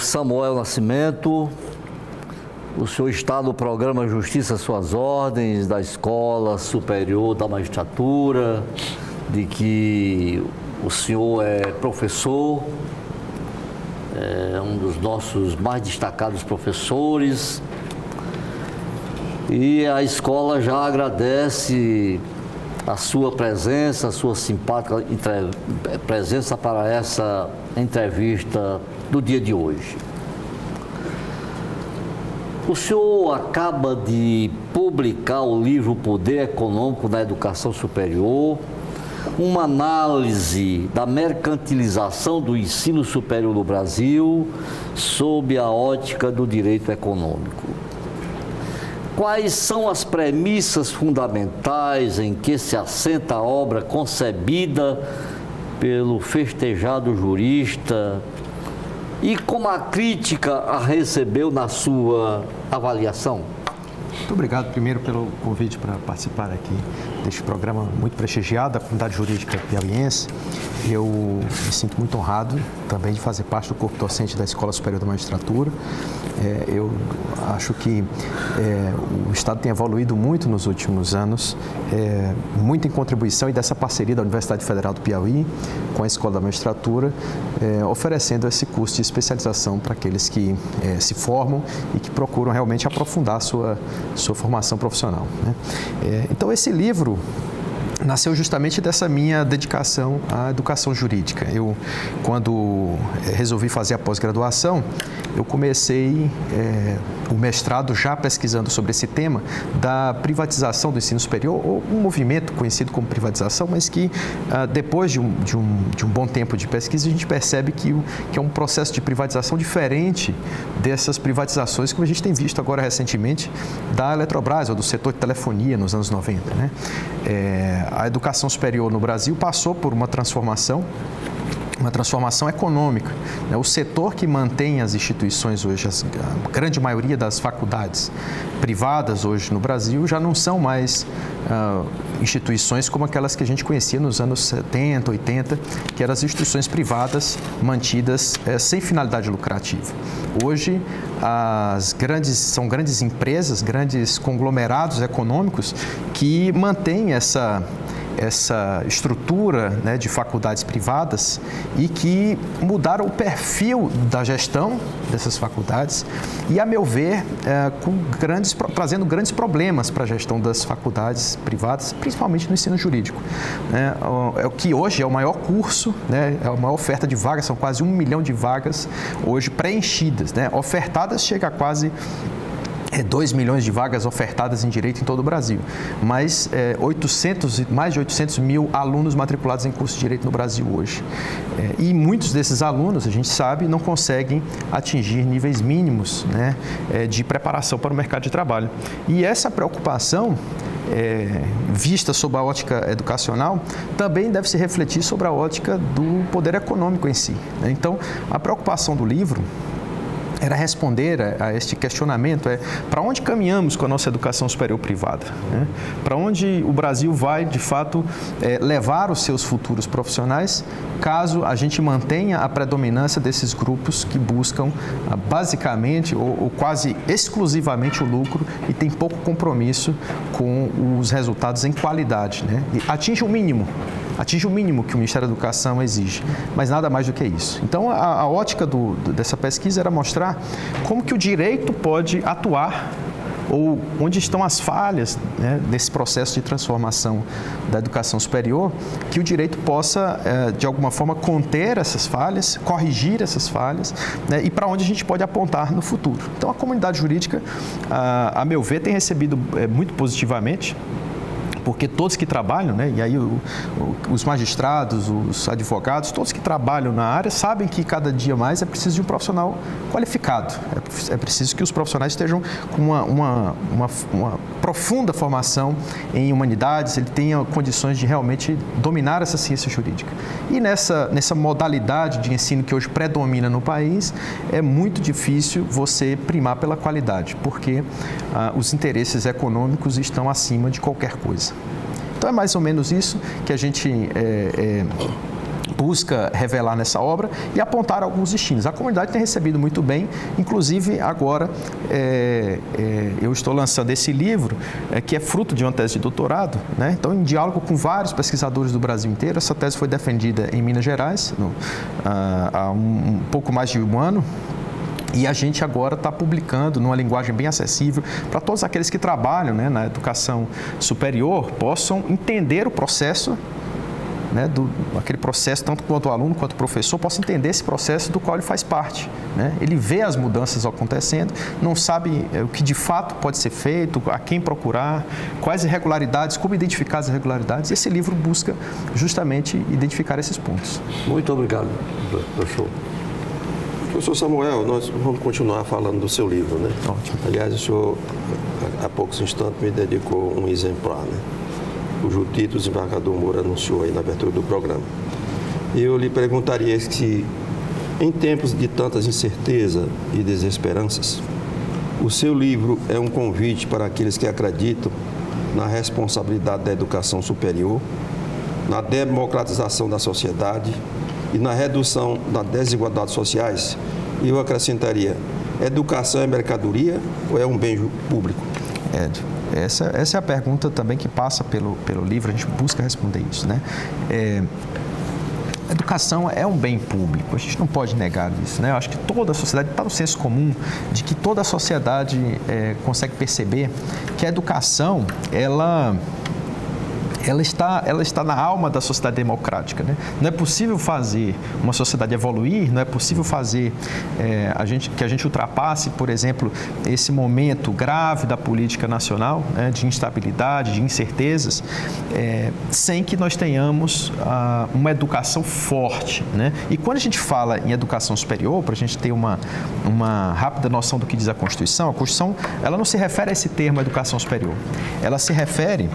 Samuel Nascimento, o senhor está no programa Justiça às Suas Ordens, da Escola Superior da Magistratura, de que o senhor é professor, é um dos nossos mais destacados professores, e a escola já agradece a sua presença, a sua simpática presença para essa entrevista do dia de hoje. O senhor acaba de publicar o livro Poder Econômico na Educação Superior, uma análise da mercantilização do ensino superior no Brasil sob a ótica do direito econômico. Quais são as premissas fundamentais em que se assenta a obra concebida pelo festejado jurista e como a crítica a recebeu na sua avaliação? Muito obrigado, primeiro, pelo convite para participar aqui deste programa muito prestigiado da comunidade jurídica piauiense. Eu me sinto muito honrado também de fazer parte do corpo docente da Escola Superior da Magistratura. Eu acho que o Estado tem evoluído muito nos últimos anos, muito em contribuição e dessa parceria da Universidade Federal do Piauí com a Escola da Magistratura, oferecendo esse curso de especialização para aqueles que se formam e que procuram realmente aprofundar a sua formação profissional, né? Então, esse livro nasceu justamente dessa minha dedicação à educação jurídica. Eu, quando resolvi fazer a pós-graduação, eu comecei o mestrado já pesquisando sobre esse tema da privatização do ensino superior, ou um movimento conhecido como privatização, mas que depois de um bom tempo de pesquisa, a gente percebe que é um processo de privatização diferente dessas privatizações que a gente tem visto agora recentemente da Eletrobras ou do setor de telefonia nos anos 90, né? A educação superior no Brasil passou por uma transformação econômica. O setor que mantém as instituições hoje, a grande maioria das faculdades privadas hoje no Brasil, já não são mais instituições como aquelas que a gente conhecia nos anos 70, 80, que eram as instituições privadas mantidas sem finalidade lucrativa. Hoje, são grandes empresas, grandes conglomerados econômicos que mantêm essa estrutura, né, de faculdades privadas e que mudaram o perfil da gestão dessas faculdades e, a meu ver, trazendo grandes problemas para a gestão das faculdades privadas, principalmente no ensino jurídico, né? O que hoje é o maior curso, né, é a maior oferta de vagas, são quase 1 milhão de vagas hoje preenchidas, né? Ofertadas chega a quase 2 milhões de vagas ofertadas em direito em todo o Brasil, mas mais de 800 mil alunos matriculados em curso de direito no Brasil hoje. E muitos desses alunos, a gente sabe, não conseguem atingir níveis mínimos, né, de preparação para o mercado de trabalho. E essa preocupação, vista sob a ótica educacional, também deve se refletir sobre a ótica do poder econômico em si, né? Então, a preocupação do livro era responder a este questionamento, para onde caminhamos com a nossa educação superior privada, né? Para onde o Brasil vai, de fato, levar os seus futuros profissionais, caso a gente mantenha a predominância desses grupos que buscam basicamente ou quase exclusivamente o lucro e tem pouco compromisso com os resultados em qualidade, né? E atinge o mínimo que o Ministério da Educação exige, mas nada mais do que isso. Então, a ótica dessa pesquisa era mostrar como que o direito pode atuar ou onde estão as falhas, né, nesse processo de transformação da educação superior, que o direito possa, de alguma forma, conter essas falhas, corrigir essas falhas, né, e para onde a gente pode apontar no futuro. Então, a comunidade jurídica, a meu ver, tem recebido muito positivamente, porque todos que trabalham, né, e aí os magistrados, os advogados, todos que trabalham na área sabem que cada dia mais é preciso de um profissional qualificado. É preciso que os profissionais estejam com uma profunda formação em humanidades, ele tenha condições de realmente dominar essa ciência jurídica. E nessa modalidade de ensino que hoje predomina no país, é muito difícil você primar pela qualidade, porque os interesses econômicos estão acima de qualquer coisa. Então, é mais ou menos isso que a gente busca revelar nessa obra e apontar alguns destinos. A comunidade tem recebido muito bem, inclusive agora eu estou lançando esse livro, que é fruto de uma tese de doutorado, né? Então, em diálogo com vários pesquisadores do Brasil inteiro, essa tese foi defendida em Minas Gerais há um pouco mais de um ano. E a gente agora está publicando numa linguagem bem acessível para todos aqueles que trabalham, né, na educação superior, possam entender o processo, né, aquele processo, tanto quanto o aluno quanto o professor, possa entender esse processo do qual ele faz parte, né? Ele vê as mudanças acontecendo, não sabe o que de fato pode ser feito, a quem procurar, quais irregularidades, como identificar as irregularidades. Esse livro busca justamente identificar esses pontos. Muito obrigado, professor. Professor Samuel, nós vamos continuar falando do seu livro, né? Ótimo. Aliás, o senhor, há poucos instantes, me dedicou um exemplar, né? Cujo título o desembargador Moura anunciou aí na abertura do programa. Eu lhe perguntaria se, em tempos de tantas incertezas e desesperanças, o seu livro é um convite para aqueles que acreditam na responsabilidade da educação superior, na democratização da sociedade e na redução das desigualdades sociais. E eu acrescentaria, educação é mercadoria ou é um bem público? Essa é a pergunta também que passa pelo livro, a gente busca responder isso, né? A educação é um bem público, a gente não pode negar isso, né? Eu acho que toda a sociedade, está no senso comum de que toda a sociedade consegue perceber que a educação, ela está na alma da sociedade democrática, né? Não é possível fazer uma sociedade evoluir, não é possível fazer que a gente ultrapasse, por exemplo, esse momento grave da política nacional, né, de instabilidade, de incertezas, sem que nós tenhamos uma educação forte, né? E quando a gente fala em educação superior, para a gente ter uma rápida noção do que diz a Constituição ela não se refere a esse termo educação superior, ela se refere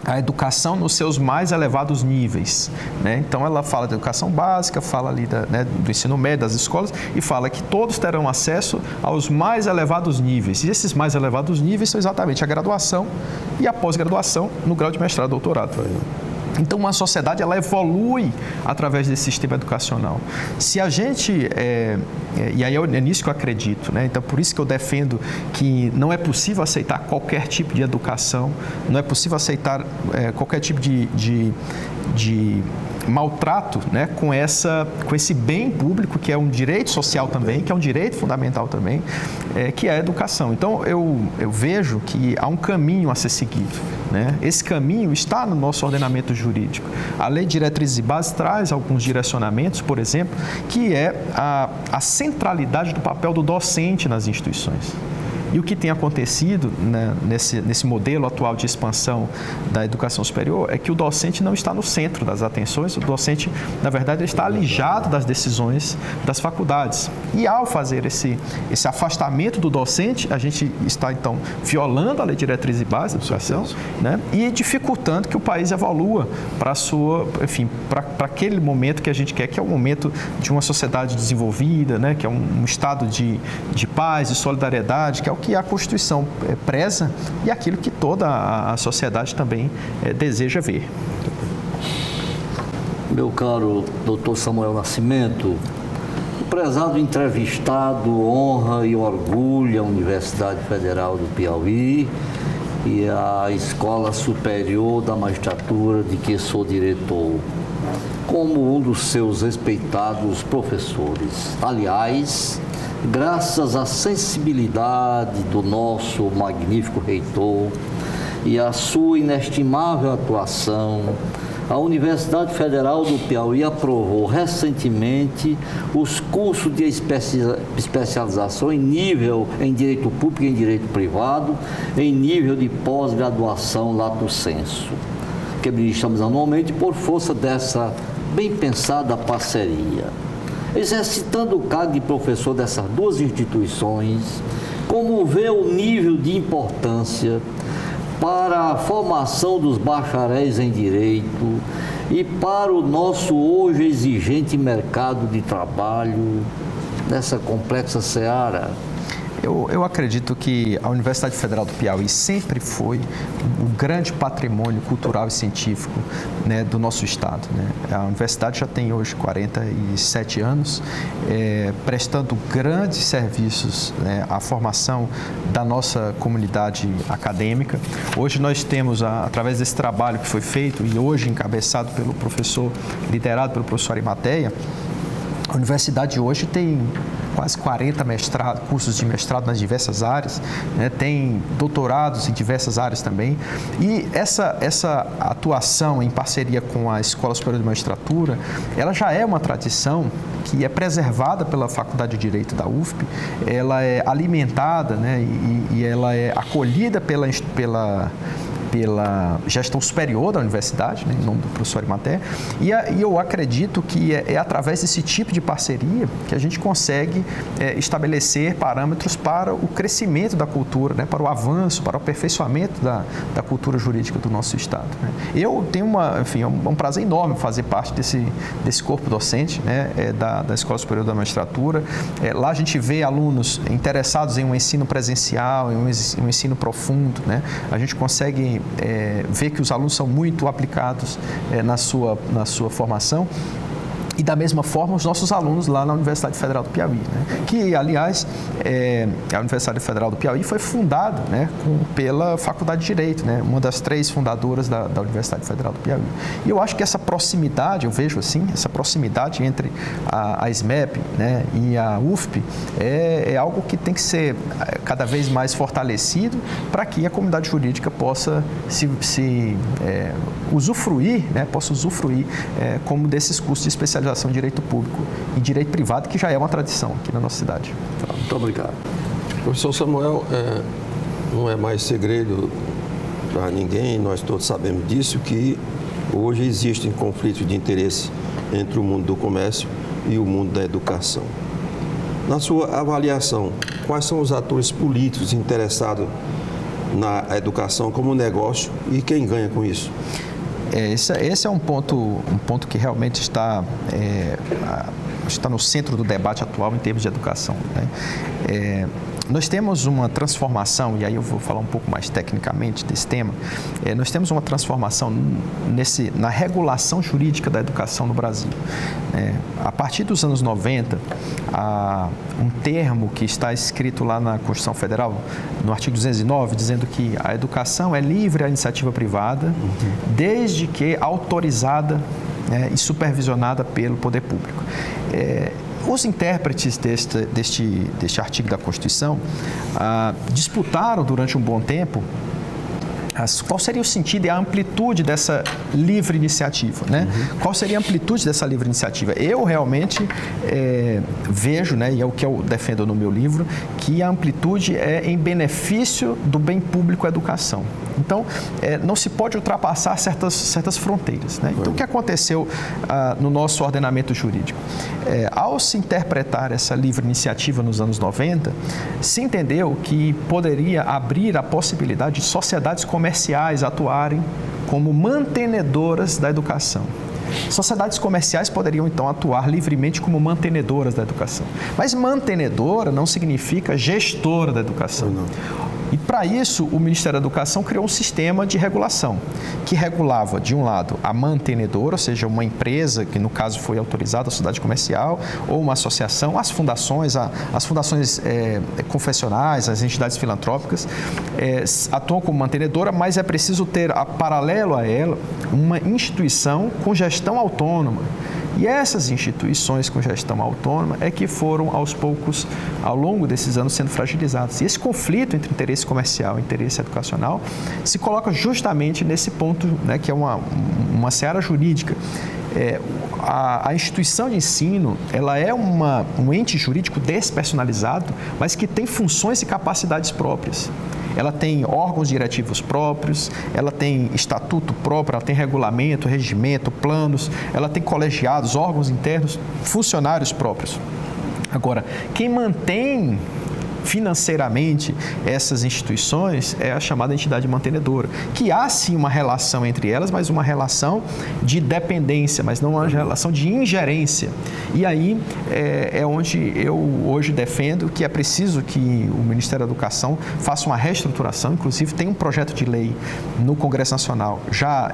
a educação nos seus mais elevados níveis, né? Então, ela fala da educação básica, fala ali do ensino médio, das escolas, e fala que todos terão acesso aos mais elevados níveis. E esses mais elevados níveis são exatamente a graduação e a pós-graduação no grau de mestrado e doutorado. Então, uma sociedade, ela evolui através desse sistema educacional. Se a gente, e aí é nisso que eu acredito, né? Então, por isso que eu defendo que não é possível aceitar qualquer tipo de educação, não é possível aceitar qualquer tipo de maltrato, né, com esse bem público, que é um direito social também, que é um direito fundamental também, que é a educação. Então, eu vejo que há um caminho a ser seguido, né? Esse caminho está no nosso ordenamento jurídico. A Lei de Diretrizes e Bases traz alguns direcionamentos, por exemplo, que é a centralidade do papel do docente nas instituições. E o que tem acontecido, né, nesse modelo atual de expansão da educação superior é que o docente não está no centro das atenções, o docente, na verdade, ele está alijado das decisões das faculdades. E ao fazer esse afastamento do docente, a gente está, então, violando a Lei de Diretrizes e Bases da educação, né, e dificultando que o país evolua para aquele momento que a gente quer, que é o momento de uma sociedade desenvolvida, né, que é um estado de paz, de solidariedade, que é o que a Constituição preza e aquilo que toda a sociedade também deseja ver. Meu caro doutor Samuel Nascimento, o prezado entrevistado honra e orgulha a Universidade Federal do Piauí e a Escola Superior da Magistratura, de que sou diretor, como um dos seus respeitados professores. Aliás, graças à sensibilidade do nosso magnífico reitor e à sua inestimável atuação, a Universidade Federal do Piauí aprovou recentemente os cursos de especialização em direito público e em direito privado, em nível de pós-graduação lato sensu, que ministramos anualmente por força dessa bem pensada parceria. Exercitando o cargo de professor dessas duas instituições, como vê o nível de importância para a formação dos bacharéis em Direito e para o nosso hoje exigente mercado de trabalho nessa complexa seara? Eu acredito que a Universidade Federal do Piauí sempre foi um grande patrimônio cultural e científico, né, do nosso estado, né? A universidade já tem hoje 47 anos, prestando grandes serviços, né, à formação da nossa comunidade acadêmica. Hoje nós temos, através desse trabalho que foi feito e hoje encabeçado pelo professor, liderado pelo professor Arimateia, a universidade hoje tem quase 40 cursos de mestrado nas diversas áreas, né? Tem doutorados em diversas áreas também. E essa atuação em parceria com a Escola Superior de Magistratura, ela já é uma tradição que é preservada pela Faculdade de Direito da UFP, ela é alimentada, né? E ela é acolhida pela gestão superior da universidade, né, em nome do professor Arimateia, e eu acredito que é através desse tipo de parceria que a gente consegue estabelecer parâmetros para o crescimento da cultura, né, para o avanço, para o aperfeiçoamento da cultura jurídica do nosso estado, né. Eu tenho um prazer enorme fazer parte desse corpo docente, né, da Escola Superior da Magistratura. Lá a gente vê alunos interessados em um ensino presencial, em um ensino profundo, né. A gente consegue ver que os alunos são muito aplicados na sua formação. E da mesma forma os nossos alunos lá na Universidade Federal do Piauí, né? Que, aliás, a Universidade Federal do Piauí foi fundada, né, pela Faculdade de Direito, né? Uma das 3 fundadoras da Universidade Federal do Piauí. E eu acho que essa proximidade, eu vejo assim, essa proximidade entre a SMEP, né, e a UFP é algo que tem que ser cada vez mais fortalecido para que a comunidade jurídica possa usufruir, né, como desses cursos de especialização em direito público e direito privado, que já é uma tradição aqui na nossa cidade. Muito obrigado. Professor Samuel, não é mais segredo para ninguém, nós todos sabemos disso, que hoje existem conflitos de interesse entre o mundo do comércio e o mundo da educação. Na sua avaliação, quais são os atores políticos interessados na educação como negócio e quem ganha com isso? Esse é um ponto que realmente está no centro do debate atual em termos de educação, né? Nós temos uma transformação, e aí eu vou falar um pouco mais tecnicamente desse tema, nós temos uma transformação na regulação jurídica da educação no Brasil. A partir dos anos 90, um termo que está escrito lá na Constituição Federal, no artigo 209, dizendo que a educação é livre à iniciativa privada, desde que autorizada, né, e supervisionada pelo poder público. Os intérpretes deste artigo da Constituição disputaram durante um bom tempo qual seria o sentido e a amplitude dessa livre iniciativa, né? Qual seria a amplitude dessa livre iniciativa? Eu realmente vejo, né, e é o que eu defendo no meu livro, que a amplitude é em benefício do bem público à educação. Então, não se pode ultrapassar certas fronteiras, né? Então, o que aconteceu no nosso ordenamento jurídico? Ao se interpretar essa livre iniciativa nos anos 90, se entendeu que poderia abrir a possibilidade de sociedades comerciais atuarem como mantenedoras da educação. Sociedades comerciais poderiam, então, atuar livremente como mantenedoras da educação. Mas mantenedora não significa gestora da educação. E, para isso, o Ministério da Educação criou um sistema de regulação, que regulava, de um lado, a mantenedora, ou seja, uma empresa, que no caso foi autorizada, a sociedade comercial, ou uma associação, as fundações confessionais, as entidades filantrópicas, atuam como mantenedora, mas é preciso ter, paralelo a ela, uma instituição com gestão autônoma. E essas instituições com gestão autônoma é que foram, aos poucos, ao longo desses anos, sendo fragilizadas. E esse conflito entre interesse comercial e interesse educacional se coloca justamente nesse ponto, né, que é uma seara jurídica. A instituição de ensino, ela é um ente jurídico despersonalizado, mas que tem funções e capacidades próprias. Ela tem órgãos diretivos próprios, ela tem estatuto próprio, ela tem regulamento, regimento, planos, ela tem colegiados, órgãos internos, funcionários próprios. Agora, quem mantém financeiramente essas instituições é a chamada entidade mantenedora, que há sim uma relação entre elas, mas uma relação de dependência, mas não uma relação de ingerência. E aí é onde eu hoje defendo que é preciso que o Ministério da Educação faça uma reestruturação, inclusive tem um projeto de lei no Congresso Nacional já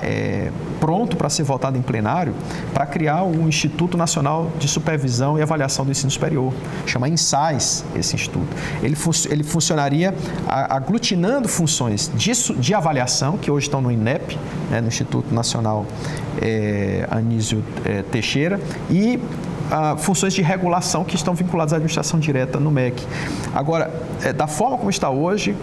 pronto para ser votado em plenário, para criar o Instituto Nacional de Supervisão e Avaliação do Ensino Superior, chama INSAES esse instituto. Ele funcionaria aglutinando funções de avaliação, que hoje estão no INEP, né, no Instituto Nacional Anísio Teixeira, e funções de regulação que estão vinculadas à administração direta no MEC. Agora, da forma como está hoje,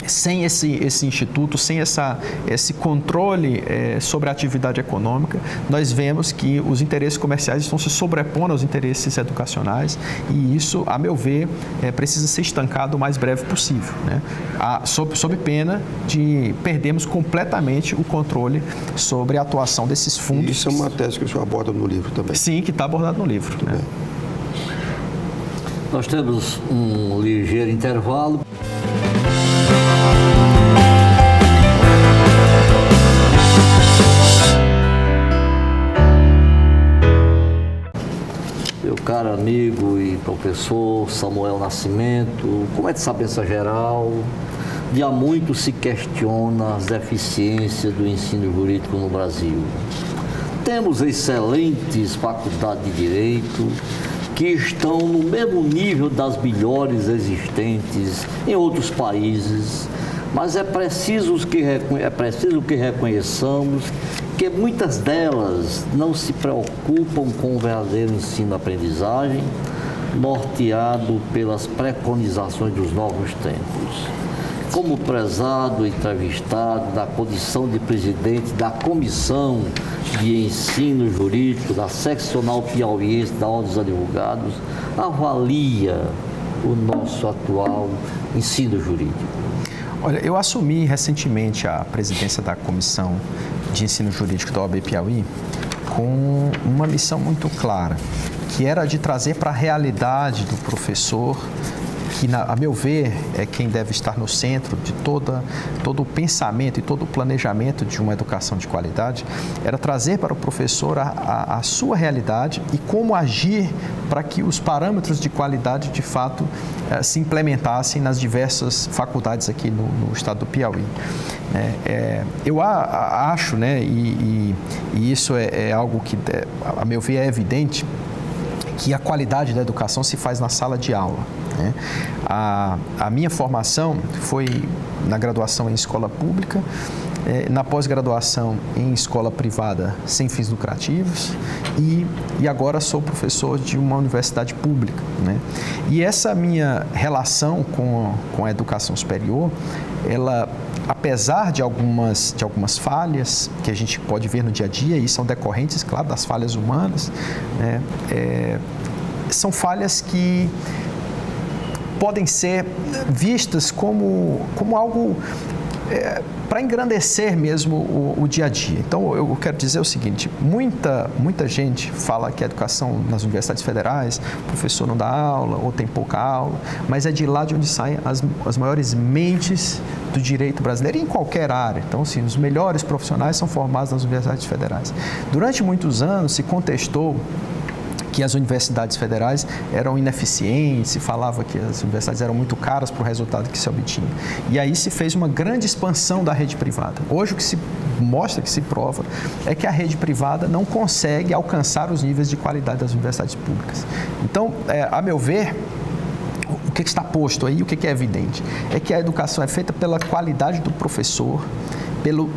sem esse instituto, sem esse controle sobre a atividade econômica, nós vemos que os interesses comerciais estão se sobrepondo aos interesses educacionais e isso, a meu ver, precisa ser estancado o mais breve possível, né? Sob pena de perdermos completamente o controle sobre a atuação desses fundos. Isso é uma tese que o senhor aborda no livro também. Sim, que está abordado no livro. Né? Nós temos um ligeiro intervalo. Meu caro amigo e professor Samuel Nascimento, como é de sabedoria geral, de há muito se questiona as deficiências do ensino jurídico no Brasil. Temos excelentes faculdades de direito que estão no mesmo nível das melhores existentes em outros países, mas é preciso que reconheçamos que muitas delas não se preocupam com o verdadeiro ensino-aprendizagem, norteado pelas preconizações dos novos tempos. Como prezado entrevistado na condição de presidente da Comissão de Ensino Jurídico da Seccional Piauiense da Ordem dos Advogados, avalia o nosso atual ensino jurídico? Olha, eu assumi recentemente a presidência da Comissão de Ensino Jurídico da OAB Piauí com uma missão muito clara, que era de trazer para a realidade do professor, que, a meu ver, é quem deve estar no centro de todo o pensamento e todo o planejamento de uma educação de qualidade, era trazer para o professor a sua realidade e como agir para que os parâmetros de qualidade, de fato, se implementassem nas diversas faculdades aqui no estado do Piauí. Eu acho, né, e isso é algo que, a meu ver, é evidente, que a qualidade da educação se faz na sala de aula. Né? A minha formação foi na graduação em escola pública, na pós-graduação em escola privada sem fins lucrativos e agora sou professor de uma universidade pública. Né? E essa minha relação com a educação superior, ela, apesar de algumas falhas que a gente pode ver no dia a dia, e são decorrentes, claro, das falhas humanas, né? São falhas que podem ser vistas como algo para engrandecer mesmo o dia a dia. Então, eu quero dizer o seguinte, muita gente fala que a educação nas universidades federais, o professor não dá aula ou tem pouca aula, mas é de lá de onde saem as maiores mentes do direito brasileiro em qualquer área. Então, assim, os melhores profissionais são formados nas universidades federais. Durante muitos anos se contestou que as universidades federais eram ineficientes, se falava que as universidades eram muito caras para o resultado que se obtinha. E aí se fez uma grande expansão da rede privada. Hoje o que se mostra, que se prova, é que a rede privada não consegue alcançar os níveis de qualidade das universidades públicas. Então, a meu ver, o que está posto aí, o que é evidente? É que a educação é feita pela qualidade do professor,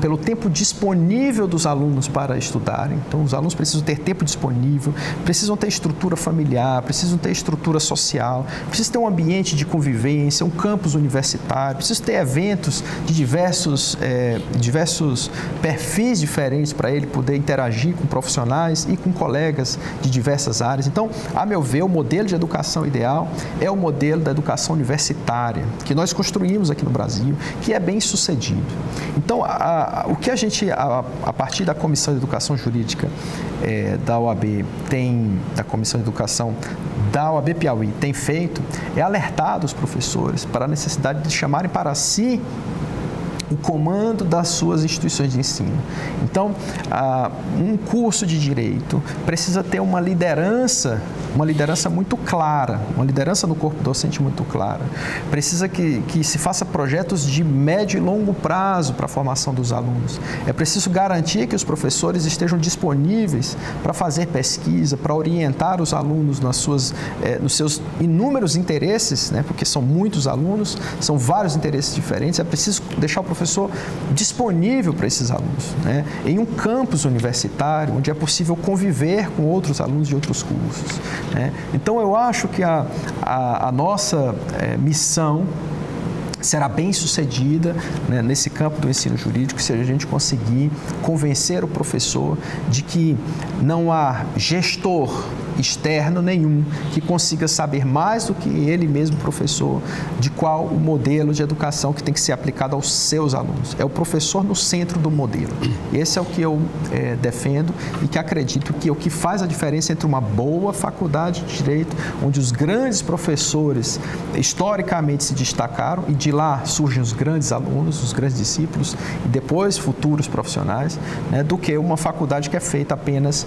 pelo tempo disponível dos alunos para estudarem. Então, os alunos precisam ter tempo disponível, precisam ter estrutura familiar, precisam ter estrutura social, precisam ter um ambiente de convivência, um campus universitário, precisam ter eventos de diversos perfis diferentes para ele poder interagir com profissionais e com colegas de diversas áreas. Então, a meu ver, o modelo de educação ideal é o modelo da educação universitária, que nós construímos aqui no Brasil, que é bem sucedido. Então, o que a gente, a partir da Comissão de Educação Jurídica da OAB, tem, da Comissão de Educação da OAB Piauí tem feito é alertar os professores para a necessidade de chamarem para si o comando das suas instituições de ensino. Então, um curso de direito precisa ter uma liderança muito clara, uma liderança no corpo docente muito clara. Precisa que se faça projetos de médio e longo prazo para a formação dos alunos. É preciso garantir que os professores estejam disponíveis para fazer pesquisa, para orientar os alunos nos seus inúmeros interesses, né? Porque são muitos alunos, são vários interesses diferentes. É preciso deixar o professor disponível para esses alunos, né? Em um campus universitário, onde é possível conviver com outros alunos de outros cursos, né? Então, eu acho que a nossa missão será bem sucedida, né, nesse campo do ensino jurídico, se a gente conseguir convencer o professor de que não há gestor externo nenhum que consiga saber mais do que ele mesmo, professor, de qual o modelo de educação que tem que ser aplicado aos seus alunos. É o professor no centro do modelo. Esse é o que eu defendo e que acredito que é o que faz a diferença entre uma boa faculdade de Direito, onde os grandes professores historicamente se destacaram e de lá surgem os grandes alunos, os grandes discípulos e depois futuros profissionais, né, do que uma faculdade que é feita apenas,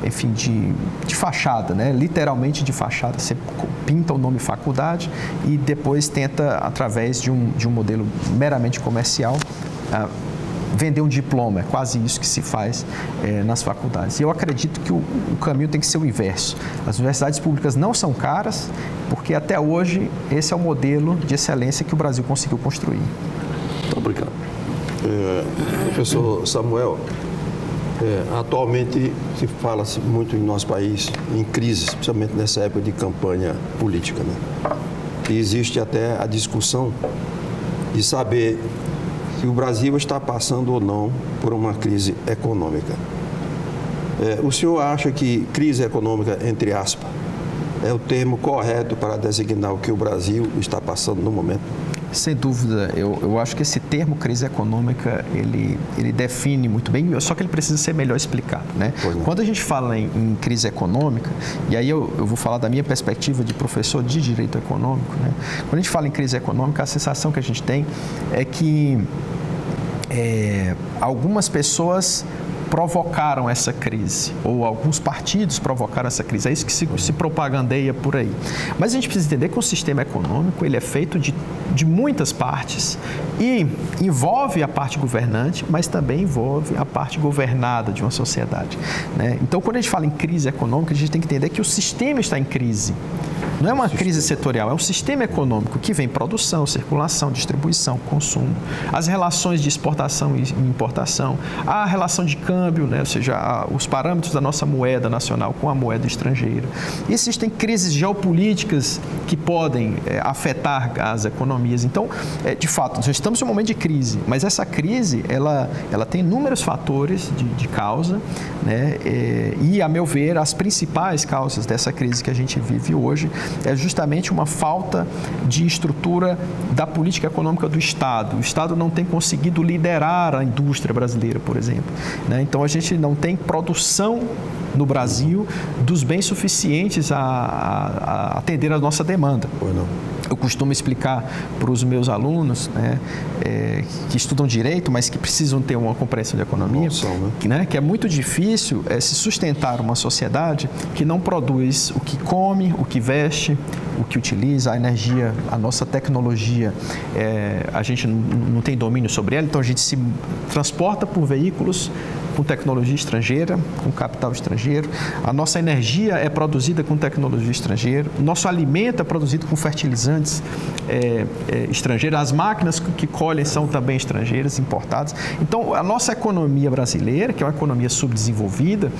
enfim, de fachada, né? Literalmente de fachada. Você pinta o nome faculdade e depois tenta, através de um modelo meramente comercial, vender um diploma. É quase isso que se faz nas faculdades. E eu acredito que o caminho tem que ser o inverso. As universidades públicas não são caras, porque até hoje esse é o modelo de excelência que o Brasil conseguiu construir. Muito obrigado. Professor Samuel, atualmente se fala-se muito em nosso país em crise, especialmente nessa época de campanha política, né? E existe até a discussão de saber se o Brasil está passando ou não por uma crise econômica. O senhor acha que crise econômica, entre aspas, é o termo correto para designar o que o Brasil está passando no momento? Sem dúvida, eu acho que esse termo crise econômica, ele define muito bem, só que ele precisa ser melhor explicado, né? Quando a gente fala em crise econômica, e aí eu vou falar da minha perspectiva de professor de direito econômico, né? Quando a gente fala em crise econômica, a sensação que a gente tem é que algumas pessoas provocaram essa crise, ou alguns partidos provocaram essa crise. É isso que se propagandeia por aí. Mas a gente precisa entender que o sistema econômico ele é feito de muitas partes e envolve a parte governante, mas também envolve a parte governada de uma sociedade, né? Então, quando a gente fala em crise econômica, a gente tem que entender que o sistema está em crise. Não é uma crise setorial, é um sistema econômico que vem produção, circulação, distribuição, consumo, as relações de exportação e importação, a relação de câmbio, né? Ou seja, os parâmetros da nossa moeda nacional com a moeda estrangeira. Existem crises geopolíticas que podem afetar as economias. Então, de fato, nós estamos em um momento de crise, mas essa crise, ela tem inúmeros fatores de causa, né? E, a meu ver, as principais causas dessa crise que a gente vive hoje é justamente uma falta de estrutura da política econômica do Estado. O Estado não tem conseguido liderar a indústria brasileira, por exemplo, né? Então, a gente não tem produção no Brasil dos bens suficientes a atender a nossa demanda. Eu costumo explicar para os meus alunos, né, que estudam direito, mas que precisam ter uma compreensão de economia, né, que é muito difícil se sustentar uma sociedade que não produz o que come, o que veste, o que utiliza, a energia, a nossa tecnologia, a gente não tem domínio sobre ela, então a gente se transporta por veículos com tecnologia estrangeira, com capital estrangeiro. A nossa energia é produzida com tecnologia estrangeira. O nosso alimento é produzido com fertilizantes estrangeiros. As máquinas que colhem são também estrangeiras, importadas. Então, a nossa economia brasileira, que é uma economia subdesenvolvida,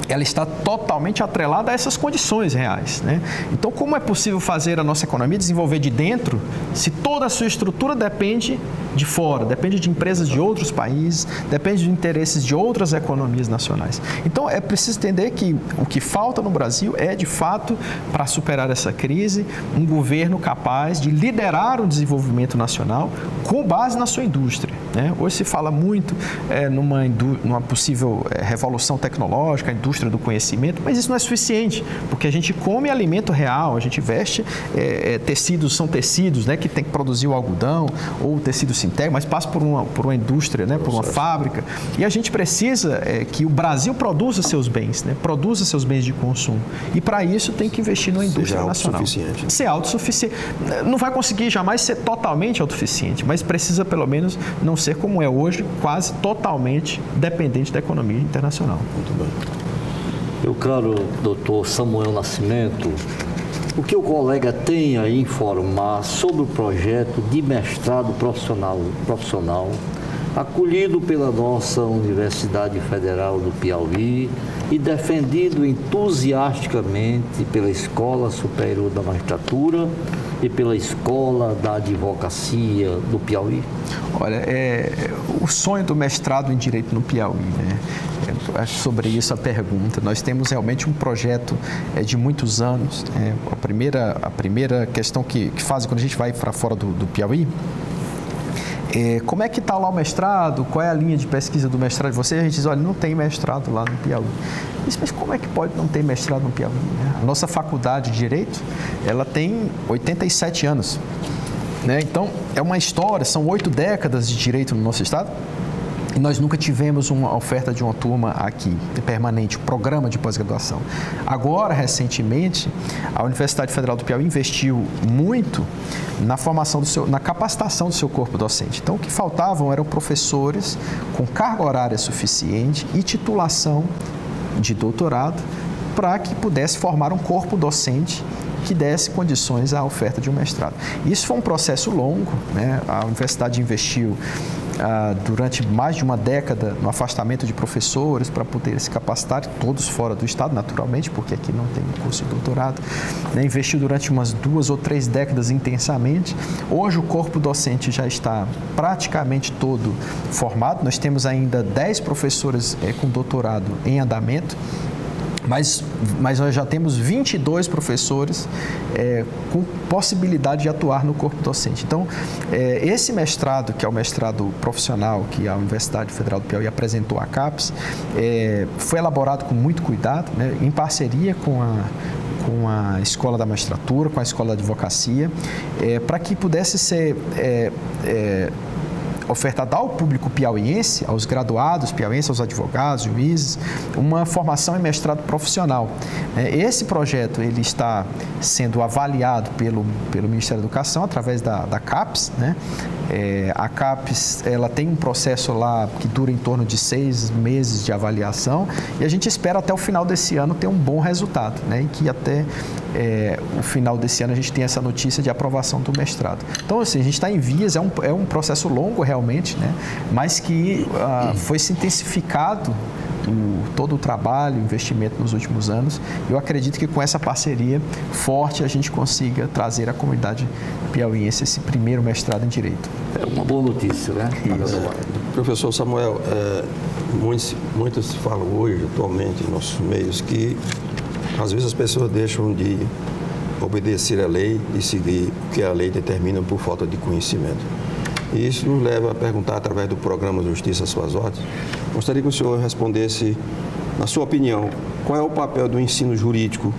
ela está totalmente atrelada a essas condições reais, né? Então, como é possível fazer a nossa economia desenvolver de dentro se toda a sua estrutura depende de fora, depende de empresas de outros países, depende de interesses de outras economias nacionais. Então, é preciso entender que o que falta no Brasil é, de fato, para superar essa crise, um governo capaz de liderar o desenvolvimento nacional com base na sua indústria, né? Hoje se fala muito numa possível revolução tecnológica, a indústria do conhecimento, mas isso não é suficiente, porque a gente come alimento real, a gente veste tecidos, são tecidos, né, que tem que produzir o algodão ou tecido sintético, mas passa por uma indústria, né, por uma fábrica, e a gente precisa que o Brasil produza seus bens, né, produza seus bens de consumo, e para isso tem que investir na indústria nacional. Ser autossuficiente. Não vai conseguir jamais ser totalmente autossuficiente, mas precisa pelo menos não ser como é hoje, quase totalmente dependente da economia internacional. Muito bem. Meu caro doutor Samuel Nascimento, o que o colega tem a informar sobre o projeto de mestrado profissional acolhido pela nossa Universidade Federal do Piauí e defendido entusiasticamente pela Escola Superior da Magistratura e pela Escola da Advocacia do Piauí? Olha, o sonho do mestrado em Direito no Piauí, né? É sobre isso a pergunta. Nós temos realmente um projeto de muitos anos. A primeira questão que faz quando a gente vai para fora do Piauí, como é que está lá o mestrado? Qual é a linha de pesquisa do mestrado de vocês? A gente diz, olha, não tem mestrado lá no Piauí. Mas como é que pode não ter mestrado no Piauí, né? A nossa faculdade de Direito, ela tem 87 anos. Né? Então, é uma história, são 8 décadas de Direito no nosso estado. E nós nunca tivemos uma oferta de uma turma aqui, permanente, um programa de pós-graduação. Agora, recentemente, a Universidade Federal do Piauí investiu muito na formação na capacitação do seu corpo docente. Então, o que faltavam eram professores com carga horária suficiente e titulação de doutorado para que pudesse formar um corpo docente que desse condições à oferta de um mestrado. Isso foi um processo longo, né? A universidade investiu durante mais de uma década no afastamento de professores para poder se capacitar, todos fora do estado, naturalmente, porque aqui não tem curso de doutorado, né? Investiu durante umas 2 ou 3 décadas intensamente. Hoje o corpo docente já está praticamente todo formado, nós temos ainda 10 professores com doutorado em andamento, mas nós já temos 22 professores com possibilidade de atuar no corpo docente. Então, esse mestrado, que é o mestrado profissional que a Universidade Federal do Piauí apresentou à CAPES, foi elaborado com muito cuidado, né, em parceria com a Escola da Magistratura, com a Escola da Advocacia, para que pudesse ser ofertada ao público piauiense, aos graduados piauienses, aos advogados, juízes, uma formação em mestrado profissional. Esse projeto ele está sendo avaliado pelo Ministério da Educação através da CAPES, né? A CAPES ela tem um processo lá que dura em torno de 6 meses de avaliação e a gente espera até o final desse ano ter um bom resultado, né? E que até o final desse ano a gente tem essa notícia de aprovação do mestrado. Então, assim, a gente está em vias, é um processo longo realmente, né? Mas que foi se intensificado todo o trabalho, o investimento nos últimos anos. Eu acredito que com essa parceria forte a gente consiga trazer à comunidade piauiense esse primeiro mestrado em Direito. É uma boa notícia, né? Professor Samuel, muitos falam hoje, atualmente, em nossos meios, que às vezes as pessoas deixam de obedecer à lei e seguir o que a lei determina por falta de conhecimento. E isso nos leva a perguntar, através do programa Justiça às Suas Ordens, gostaria que o senhor respondesse, na sua opinião, qual é o papel do ensino jurídico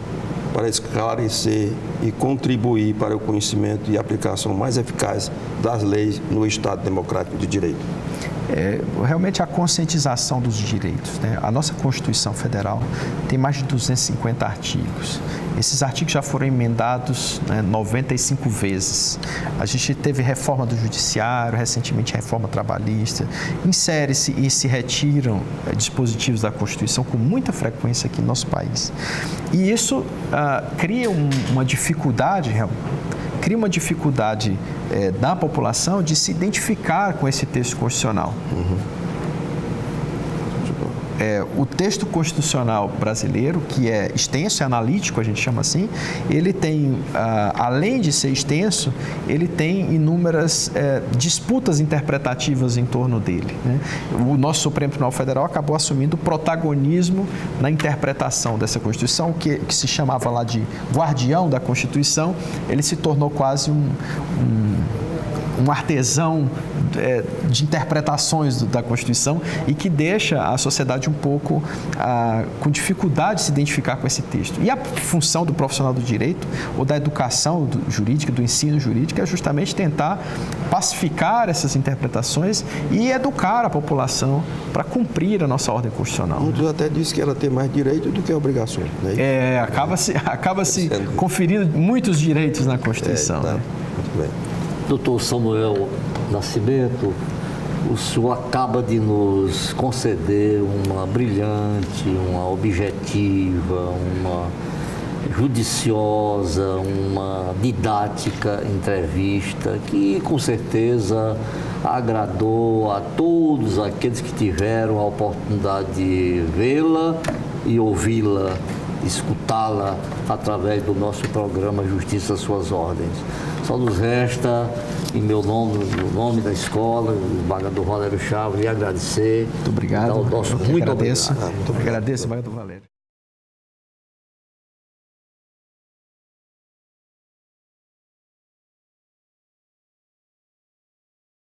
para esclarecer e contribuir para o conhecimento e aplicação mais eficaz das leis no Estado Democrático de Direito? Realmente a conscientização dos direitos, né? A nossa Constituição Federal tem mais de 250 artigos. Esses artigos já foram emendados 95 vezes. A gente teve reforma do judiciário, recentemente reforma trabalhista. Insere-se e se retiram dispositivos da Constituição com muita frequência aqui no nosso país. E isso cria uma dificuldade da população de se identificar com esse texto constitucional. o texto constitucional brasileiro, que é extenso, é analítico, a gente chama assim, ele tem, além de ser extenso, ele tem inúmeras disputas interpretativas em torno dele, né? O nosso Supremo Tribunal Federal acabou assumindo protagonismo na interpretação dessa Constituição, que se chamava lá de guardião da Constituição. Ele se tornou quase um artesão de interpretações da Constituição e que deixa a sociedade um pouco com dificuldade de se identificar com esse texto. E a função do profissional do direito ou da educação jurídica, do ensino jurídico, é justamente tentar pacificar essas interpretações e educar a população para cumprir a nossa ordem constitucional. Muitos até dizem que ela tem mais direito do que obrigações, né? Acaba se conferindo muitos direitos na Constituição. Tá. Né? Muito bem. Doutor Samuel Nascimento, o senhor acaba de nos conceder uma brilhante, uma objetiva, uma judiciosa, uma didática entrevista que com certeza agradou a todos aqueles que tiveram a oportunidade de vê-la e ouvi-la, escutá-la através do nosso programa Justiça às Suas Ordens. Só nos resta, em meu nome, no nome da escola, o desembargador Valério Chaves, lhe agradecer. Muito obrigado. Muito obrigado. Agradeço, desembargador Valério.